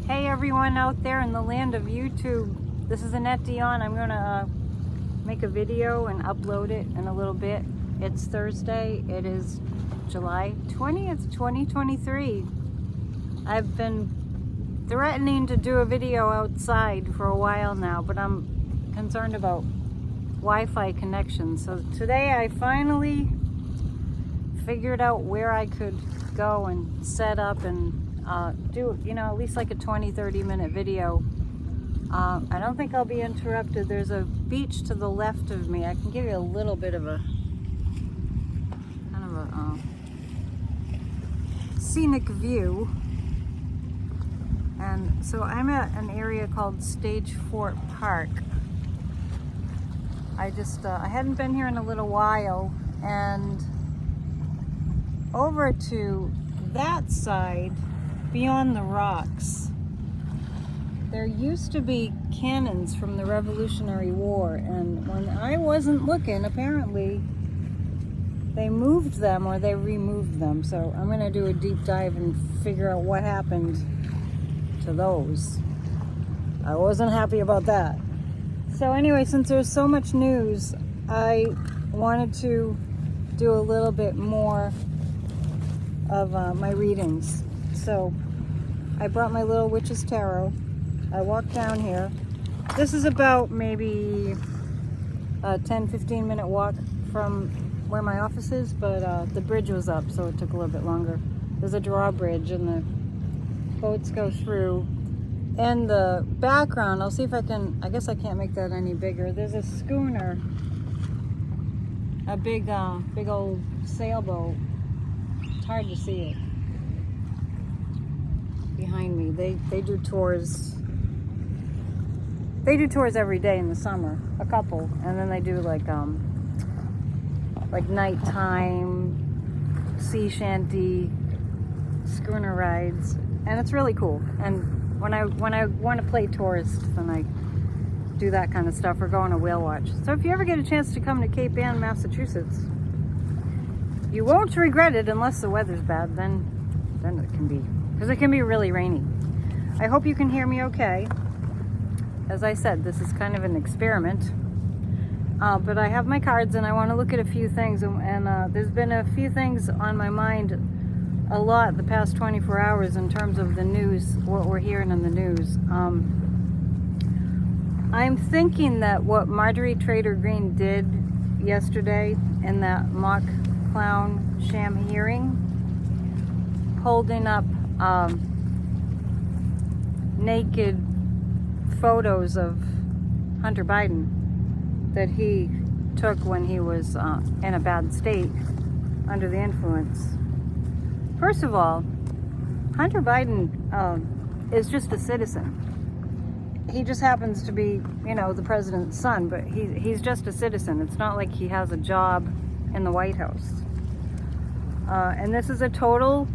Hey everyone out there in the land of YouTube, this is Annette Dion. I'm gonna make a video and upload it in a little bit. It's Thursday, it is July 20th, 2023. I've been threatening to do a video outside for a while now, but I'm concerned about Wi-Fi connection. So today I finally figured out where I could go and set up and do, at least like a 20-30 minute video. I don't think I'll be interrupted. There's a beach to the left of me. I can give you a little bit of a scenic view. And so I'm at an area called Stage Fort Park. I hadn't been here in a little while, and over to that side, beyond the rocks, there used to be cannons from the Revolutionary War, and when I wasn't looking, apparently they moved them or they removed them. So I'm gonna do a deep dive and figure out what happened to those. I wasn't happy about that. So anyway, since there's so much news, I wanted to do a little bit more of my readings. So I brought my little witch's tarot. I walked down here. This is about maybe a 10-15 minute walk from where my office is, but the bridge was up, so it took a little bit longer. There's a drawbridge and the boats go through. And the background, I'll see if I guess I can't make that any bigger. There's a schooner, a big old sailboat. It's hard to see it behind me. They do tours. They do tours every day in the summer, a couple, and then they do like nighttime sea shanty schooner rides, and it's really cool. And when I want to play tourist, then I do that kind of stuff, or go on a whale watch. So if you ever get a chance to come to Cape Ann, Massachusetts, you won't regret it unless the weather's bad. Then it can be, because it can be really rainy. I hope you can hear me okay. As I said, this is kind of an experiment. But I have my cards and I want to look at a few things. And there's been a few things on my mind a lot the past 24 hours in terms of the news, what we're hearing in the news. I'm thinking that what Marjorie Trader Green did yesterday in that mock clown sham hearing, holding up naked photos of Hunter Biden that he took when he was in a bad state under the influence. First of all, Hunter Biden is just a citizen. He just happens to be, the president's son, but he's just a citizen. It's not like he has a job in the White House. And this is a total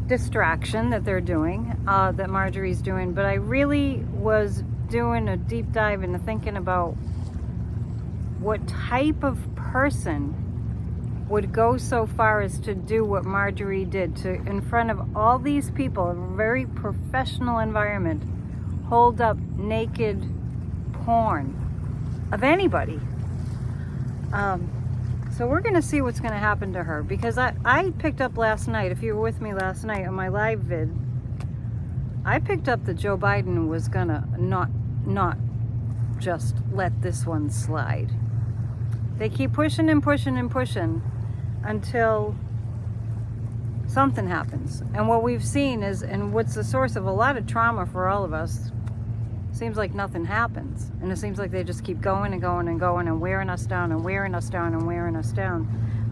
distraction that they're doing, that Marjorie's doing. But I really was doing a deep dive into thinking about what type of person would go so far as to do what Marjorie did, to, in front of all these people, a very professional environment, hold up naked porn of anybody. So we're gonna see what's gonna happen to her, because I picked up last night, if you were with me last night on my live vid, I picked up that Joe Biden was gonna not just let this one slide. They keep pushing and pushing and pushing until something happens. And what we've seen is, and what's the source of a lot of trauma for all of us, seems like nothing happens. And it seems like they just keep going and going and going and wearing us down and wearing us down and wearing us down.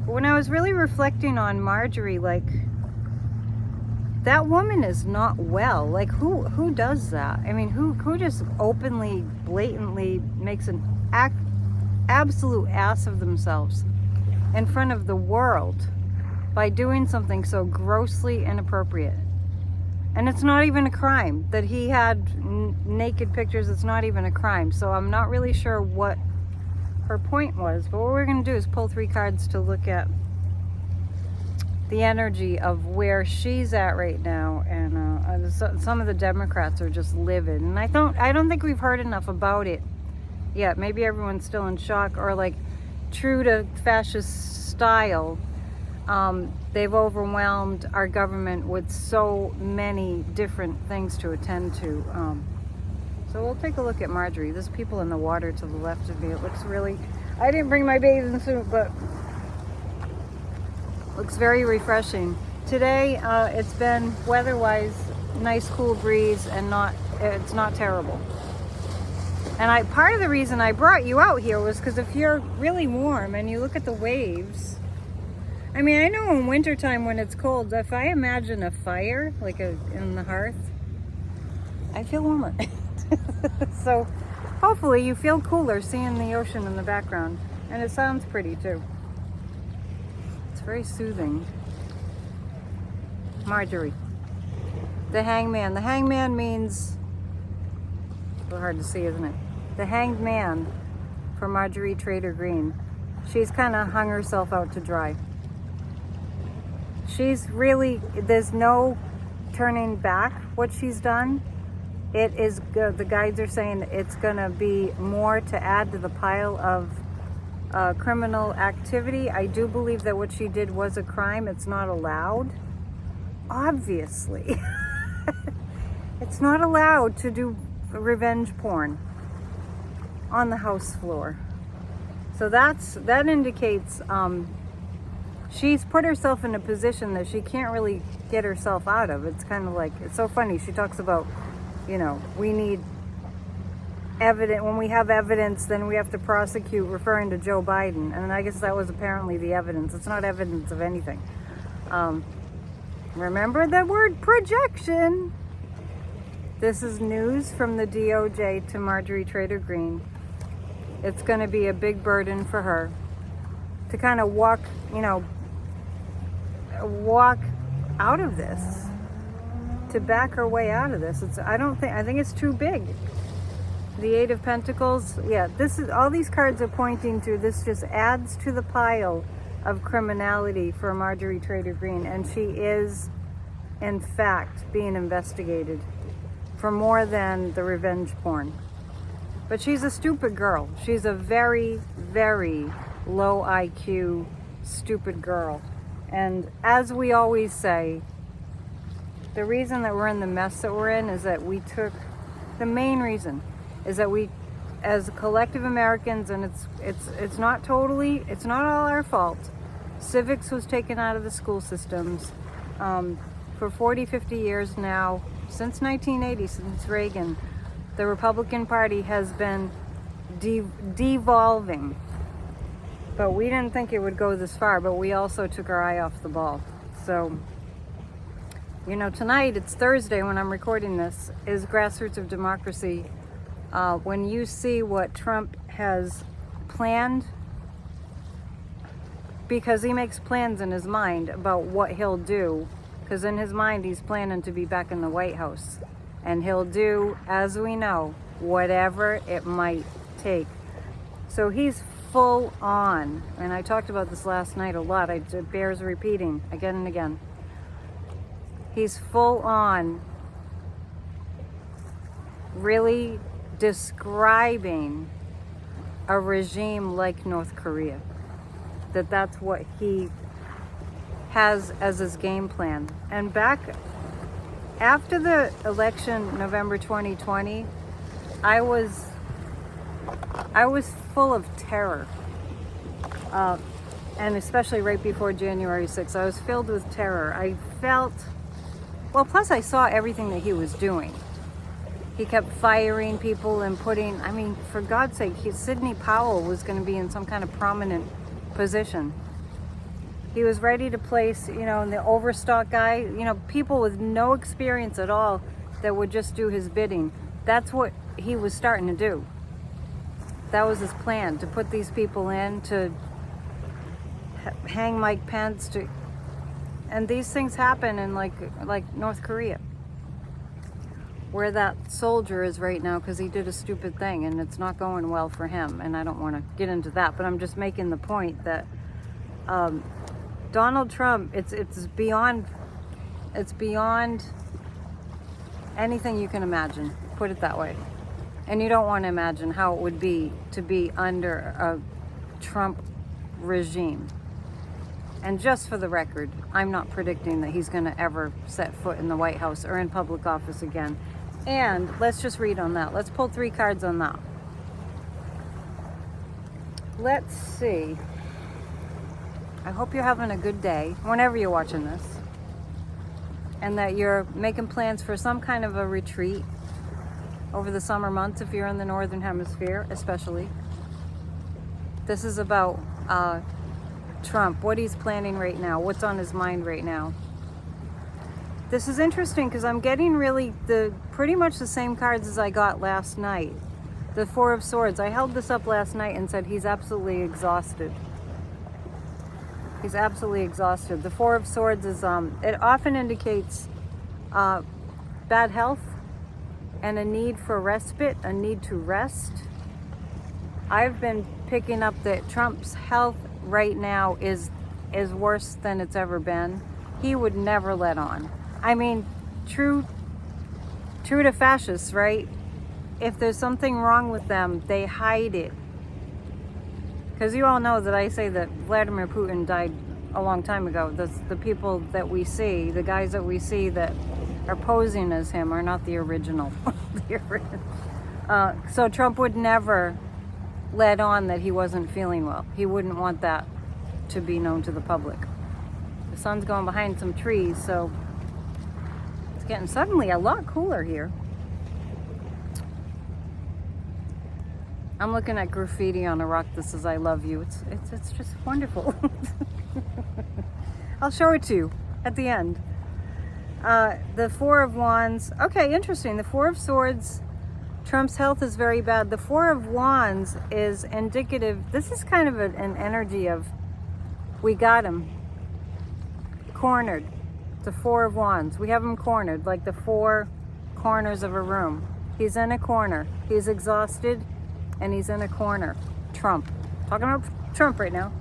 But when I was really reflecting on Marjorie, like, that woman is not well. Like, who does that? I mean, who just openly, blatantly makes an absolute ass of themselves in front of the world by doing something so grossly inappropriate? And it's not even a crime that he had naked pictures. It's not even a crime. So I'm not really sure what her point was. But what we're going to do is pull 3 cards to look at the energy of where she's at right now, and some of the Democrats are just livid, and I don't think we've heard enough about it yet. Maybe everyone's still in shock, or like true to fascist style, they've overwhelmed our government with so many different things to attend to. So we'll take a look at Marjorie. There's people in the water to the left of me. It looks really, I didn't bring my bathing suit, but looks very refreshing. Today, it's been weather-wise nice, cool breeze, and it's not terrible. And part of the reason I brought you out here was because if you're really warm and you look at the waves, I mean, I know in wintertime when it's cold, if I imagine a fire, like in the hearth, I feel warmer. So hopefully you feel cooler seeing the ocean in the background. And it sounds pretty too. It's very soothing. Marjorie the Hangman. The hangman means, a little hard to see, isn't it? The hanged man for Marjorie Trader Green. She's kind of hung herself out to dry. She's really, there's no turning back what she's done. It is, the guides are saying it's going to be more to add to the pile of criminal activity. I do believe that what she did was a crime. It's not allowed. Obviously. It's not allowed to do revenge porn on the House floor. So that indicates she's put herself in a position that she can't really get herself out of. It's kind of like, it's so funny. She talks about, you know, we need evidence. When we have evidence, then we have to prosecute, referring to Joe Biden. And I guess that was apparently the evidence. It's not evidence of anything. Remember the word projection. This is news from the DOJ to Marjorie Trader Green. It's going to be a big burden for her to kind of walk out of this, to back her way out of this. I think it's too big. The Eight of Pentacles, yeah, this is, all these cards are pointing to, this just adds to the pile of criminality for Marjorie Trader Green, and she is in fact being investigated for more than the revenge porn. But she's a stupid girl. She's a very, very low IQ, stupid girl. And as we always say, the reason that we're in the mess that we're in is that the main reason is that we, as collective Americans, and it's not all our fault. Civics was taken out of the school systems for 40, 50 years now, since 1980, since Reagan. The Republican Party has been devolving. But we didn't think it would go this far, but we also took our eye off the ball. So, you know, tonight, it's Thursday when I'm recording this, is Grassroots of Democracy. When you see what Trump has planned, because he makes plans in his mind about what he'll do, because in his mind he's planning to be back in the White House. And he'll do, as we know, whatever it might take. So he's full on, and I talked about this last night a lot, it bears repeating again and again. He's full on really describing a regime like North Korea. That's what he has as his game plan. And back after the election, November 2020, I was full of terror. And especially right before January 6th, I was filled with terror. I felt, well, plus I saw everything that he was doing. He kept firing people and putting, I mean, for God's sake, Sidney Powell was going to be in some kind of prominent position. He was ready to place, you know, the overstock guy, you know, people with no experience at all that would just do his bidding. That's what he was starting to do. That was his plan, to put these people in, to hang Mike Pence, and these things happen in like North Korea, where that soldier is right now because he did a stupid thing and it's not going well for him. And I don't want to get into that, but I'm just making the point that Donald Trump, it's beyond anything you can imagine, put it that way. And you don't want to imagine how it would be to be under a Trump regime. And just for the record, I'm not predicting that he's going to ever set foot in the White House or in public office again. And let's just read on that. Let's pull 3 cards on that. Let's see. I hope you're having a good day whenever you're watching this. And that you're making plans for some kind of a retreat over the summer months if you're in the Northern Hemisphere, especially. This is about Trump, what he's planning right now, what's on his mind right now. This is interesting because I'm getting really pretty much the same cards as I got last night. The 4 of Swords. I held this up last night and said he's absolutely exhausted. He's absolutely exhausted. The 4 of Swords is, it often indicates bad health and a need for respite, a need to rest. I've been picking up that Trump's health right now is worse than it's ever been. He would never let on. I mean, true to fascists, right? If there's something wrong with them, they hide it. Because you all know that I say that Vladimir Putin died a long time ago. The people that we see, the guys that we see that are posing as him are not the original. So Trump would never let on that he wasn't feeling well. He wouldn't want that to be known to the public. The sun's going behind some trees, so it's getting suddenly a lot cooler here. I'm looking at graffiti on a rock that says "I love you." It's just wonderful. I'll show it to you at the end. The 4 of Wands. Okay, interesting. The 4 of Swords. Trump's health is very bad. The 4 of Wands is indicative. This is kind of an energy of, we got him cornered. The 4 of Wands. We have him cornered, like the 4 corners of a room. He's in a corner. He's exhausted, and he's in a corner. Trump. Talking about Trump right now.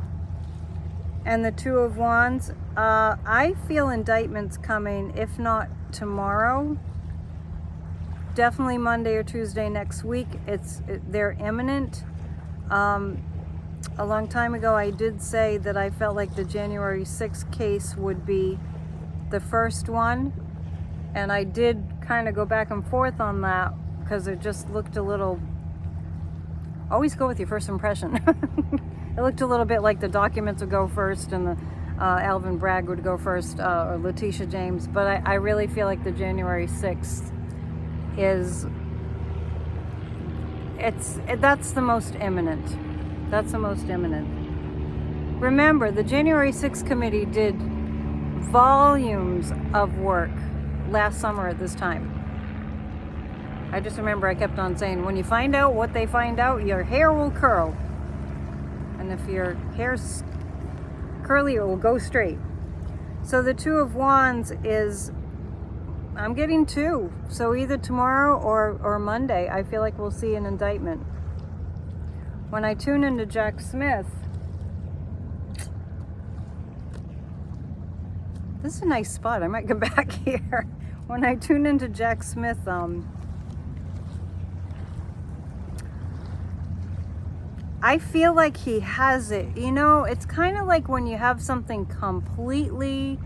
And the 2 of Wands. I feel indictments coming, if not tomorrow, definitely Monday or Tuesday next week. They're imminent. A long time ago, I did say that I felt like the January 6th case would be the first one. And I did kind of go back and forth on that because it just looked a little... Always go with your first impression. It looked a little bit like the documents would go first and the Alvin Bragg would go first, or Letitia James. But I really feel like the January 6th that's the most imminent. That's the most imminent. Remember, the January 6th committee did volumes of work last summer at this time. I just remember I kept on saying, when you find out what they find out, your hair will curl. And if your hair's curly, it will go straight. So the 2 of Wands is, I'm getting 2. So either tomorrow or Monday, I feel like we'll see an indictment. When I tune into Jack Smith, this is a nice spot. I might come back here. When I tune into Jack Smith, I feel like he has it. You know, it's kind of like when you have something completely,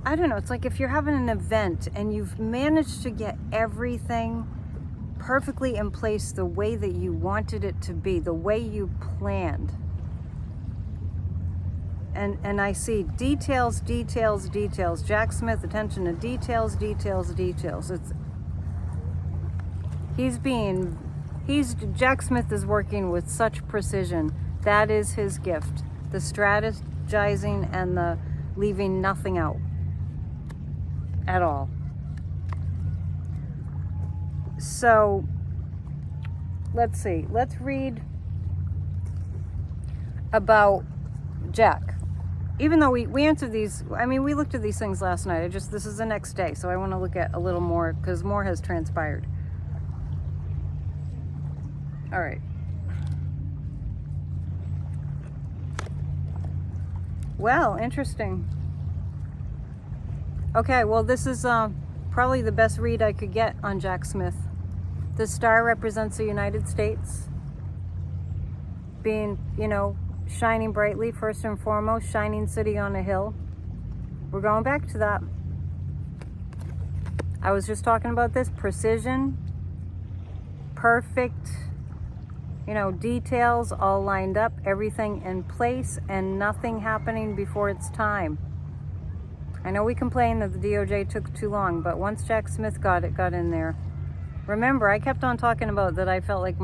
I don't know, it's like if you're having an event and you've managed to get everything perfectly in place the way that you wanted it to be, the way you planned. And I see details, details, details. Jack Smith, attention to details, details, details. Jack Smith is working with such precision. That is his gift. The strategizing and the leaving nothing out at all. So, let's see. Let's read about Jack. Even though we answered these, I mean, we looked at these things last night. This is the next day, so I want to look at a little more because more has transpired. All right. Well, interesting. Okay, well, this is probably the best read I could get on Jack Smith. The star represents the United States, being, you know, shining brightly, first and foremost, shining city on a hill. We're going back to that. I was just talking about this, precision, perfect, you know, details all lined up, everything in place, and nothing happening before its time. I know we complain that the DOJ took too long, but once Jack Smith got in there. Remember, I kept on talking about that I felt like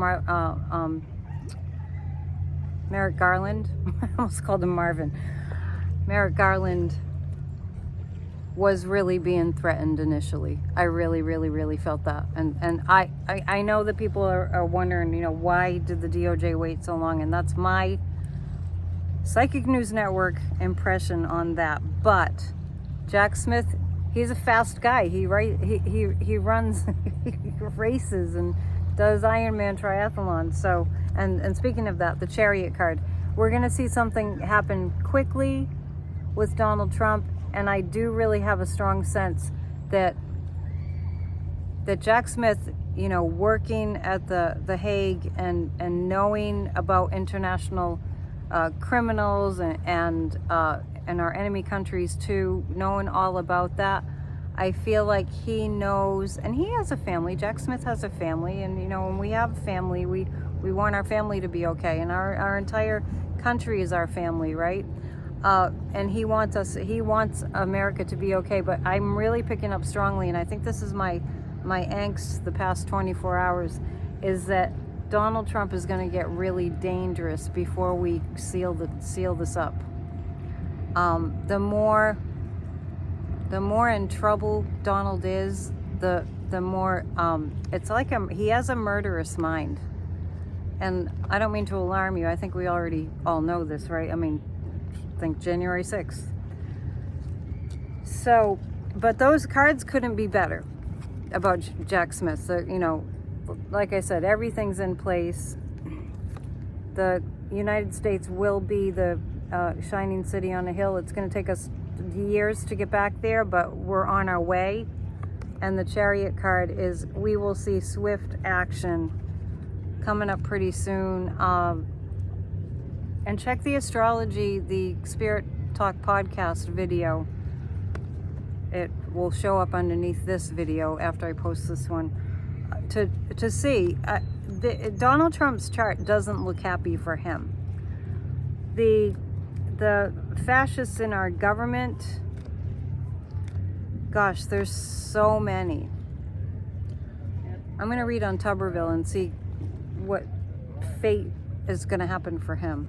Merrick Garland, I almost called him Marvin. Merrick Garland was really being threatened initially. I really felt that. And I know that people are wondering, you know, why did the DOJ wait so long? And that's my Psychic News Network impression on that. But Jack Smith, he's a fast guy. He runs races and does Ironman triathlon. So, and speaking of that, the Chariot card, we're going to see something happen quickly with Donald Trump. And I do really have a strong sense that Jack Smith, you know, working at the Hague and knowing about international criminals and our enemy countries too, knowing all about that, I feel like he knows, and he has a family. Jack Smith has a family, and you know, when we have a family, we want our family to be okay, and our entire country is our family, right? And he wants America to be okay, but I'm really picking up strongly, and I think this is my angst the past 24 hours, is that Donald Trump is going to get really dangerous before we seal this up. The more in trouble Donald is, the more it's like he has a murderous mind. And I don't mean to alarm you. I think we already all know this, right? I mean, think January 6th. So, but those cards couldn't be better about Jack Smith. So, you know, like I said, everything's in place. The United States will be the shining city on a hill. It's going to take us years to get back there, but we're on our way. And the Chariot card is, we will see swift action coming up pretty soon. And check the astrology, the Spirit Talk podcast video. It will show up underneath this video after I post this one to see. Donald Trump's chart doesn't look happy for him. The fascists in our government, gosh, there's so many. I'm going to read on Tuberville and see what fate is going to happen for him.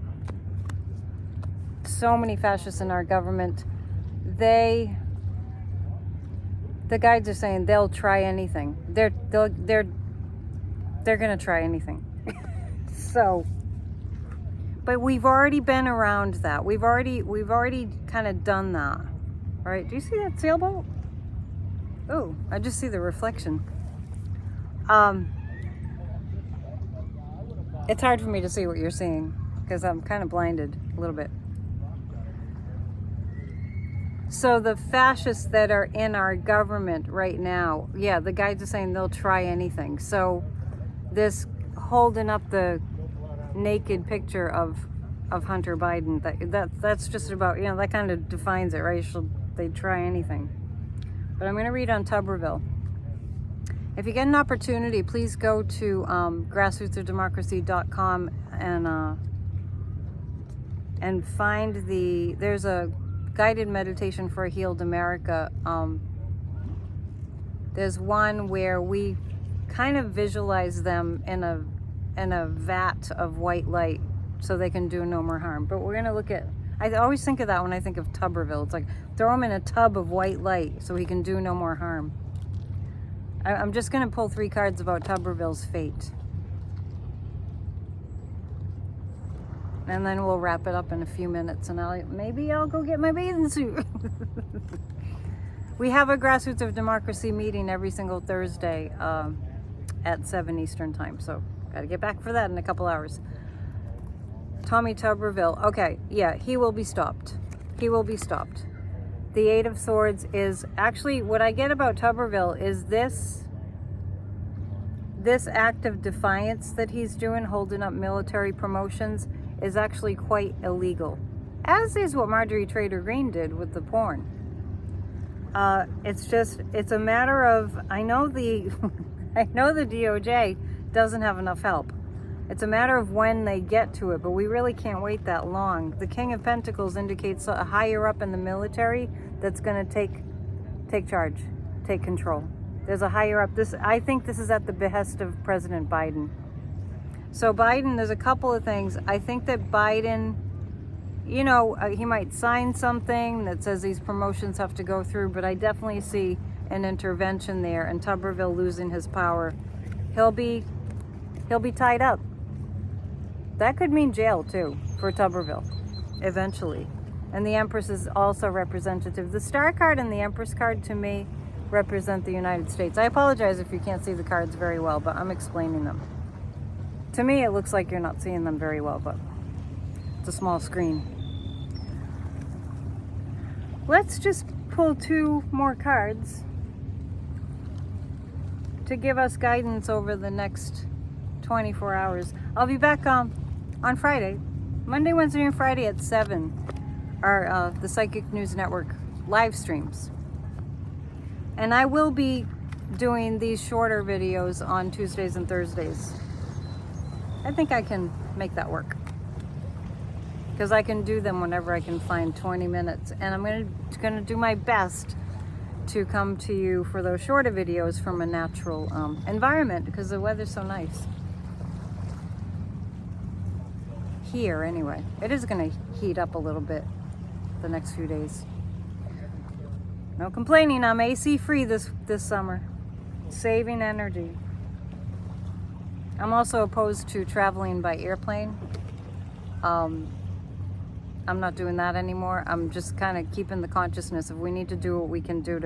So many fascists in our government. The guides are saying they'll try anything. They're going to try anything. So, but we've already been around that. We've already kind of done that. All right? Do you see that sailboat? Oh, I just see the reflection. It's hard for me to see what you're seeing because I'm kind of blinded a little bit. So the fascists that are in our government right now, yeah, the guides are saying they'll try anything. So this holding up the naked picture of Hunter Biden, that's just about, you know, that kind of defines it, right? They try anything. But I'm going to read on Tuberville. If you get an opportunity, please go to grassrootsofdemocracy.com and find there's a guided meditation for a healed America. There's one where we kind of visualize them in a vat of white light so they can do no more harm. But we're going to look at, I always think of that when I think of Tuberville. It's like, throw him in a tub of white light so he can do no more harm. I'm just going to pull 3 cards about Tuberville's fate. And then we'll wrap it up in a few minutes, and maybe I'll go get my bathing suit. We have a Grassroots of Democracy meeting every single Thursday at 7 Eastern time, so got to get back for that in a couple hours. Tommy Tuberville, okay, yeah, he will be stopped. He will be stopped. The Eight of Swords is actually, what I get about Tuberville is this act of defiance that he's doing, holding up military promotions, is actually quite illegal. As is what Marjorie Trader Green did with the porn. It's a matter of, I know the DOJ doesn't have enough help. It's a matter of when they get to it, but we really can't wait that long. The King of Pentacles indicates a higher up in the military that's going to take charge, take control. There's a higher up. I think this is at the behest of President Biden. So Biden, there's a couple of things. I think that Biden, you know, he might sign something that says these promotions have to go through, but I definitely see an intervention there, and Tuberville losing his power. He'll be tied up. That could mean jail too for Tuberville eventually. And the Empress is also representative. The Star card and the Empress card to me represent the United States. I apologize if you can't see the cards very well, but I'm explaining them. To me, it looks like you're not seeing them very well, but it's a small screen. Let's just pull 2 more cards to give us guidance over the next 24 hours. I'll be back on Friday. Monday, Wednesday, and Friday at 7 are the Psychic News Network live streams. And I will be doing these shorter videos on Tuesdays and Thursdays. I think I can make that work, because I can do them whenever I can find 20 minutes. And I'm gonna do my best to come to you for those shorter videos from a natural environment, because the weather's so nice. Here, anyway. It is gonna heat up a little bit the next few days. No complaining, I'm AC free this summer. Saving energy. I'm also opposed to traveling by airplane. I'm not doing that anymore. I'm just kind of keeping the consciousness of we need to do what we can do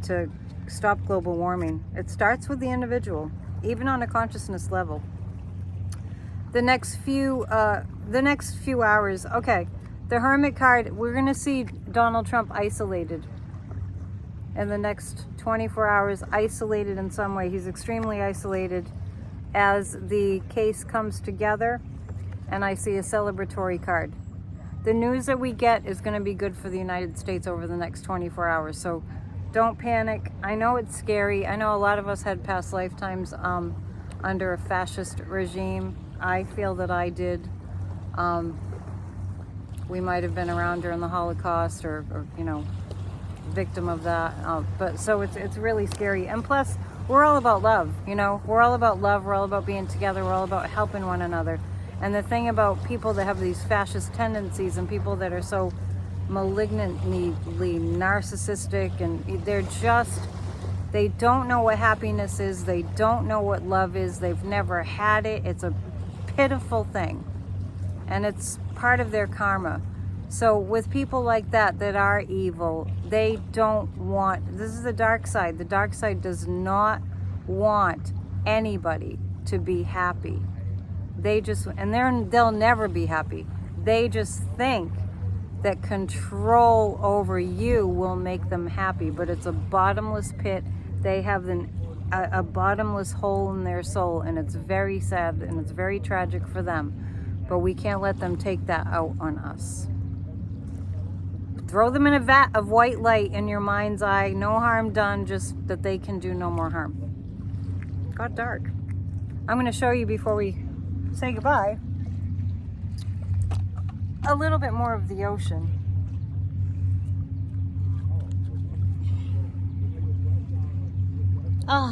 to stop global warming. It starts with the individual, even on a consciousness level. The next few hours, okay. The Hermit card, we're gonna see Donald Trump isolated in the next 24 hours, isolated in some way. He's extremely isolated as the case comes together, and I see a celebratory card. The news that we get is going to be good for the United States over the next 24 hours, so don't panic. I know it's scary. I know a lot of us had past lifetimes under a fascist regime. I feel that I did. We might have been around during the Holocaust or you know, victim of that. But so it's really scary. And plus, we're all about love, you know? We're all about love. We're all about being together. We're all about helping one another. And the thing about people that have these fascist tendencies and people that are so malignantly narcissistic, and they don't know what happiness is. They don't know what love is. They've never had it. It's a pitiful thing. And it's part of their karma. So with people like that are evil, they don't want, this is the dark side. The dark side does not want anybody to be happy. They'll never be happy. They just think that control over you will make them happy, but it's a bottomless pit. They have a bottomless hole in their soul, and it's very sad and it's very tragic for them, but we can't let them take that out on us. Throw them in a vat of white light in your mind's eye. No harm done, just that they can do no more harm. Got dark. I'm going to show you before we say goodbye a little bit more of the ocean.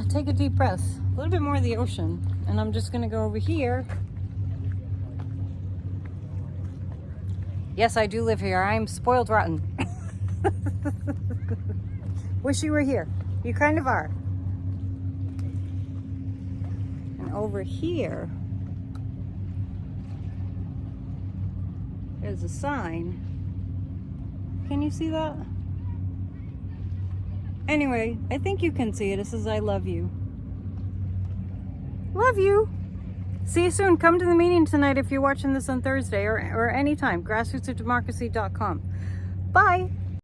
Take a deep breath. A little bit more of the ocean. And I'm just going to go over here. Yes, I do live here. I'm spoiled rotten. Wish you were here. You kind of are. And over here is a sign. Can you see that? Anyway, I think you can see it. It says, I love you. Love you. See you soon. Come to the meeting tonight if you're watching this on Thursday or anytime. grassrootsofdemocracy.com. Bye.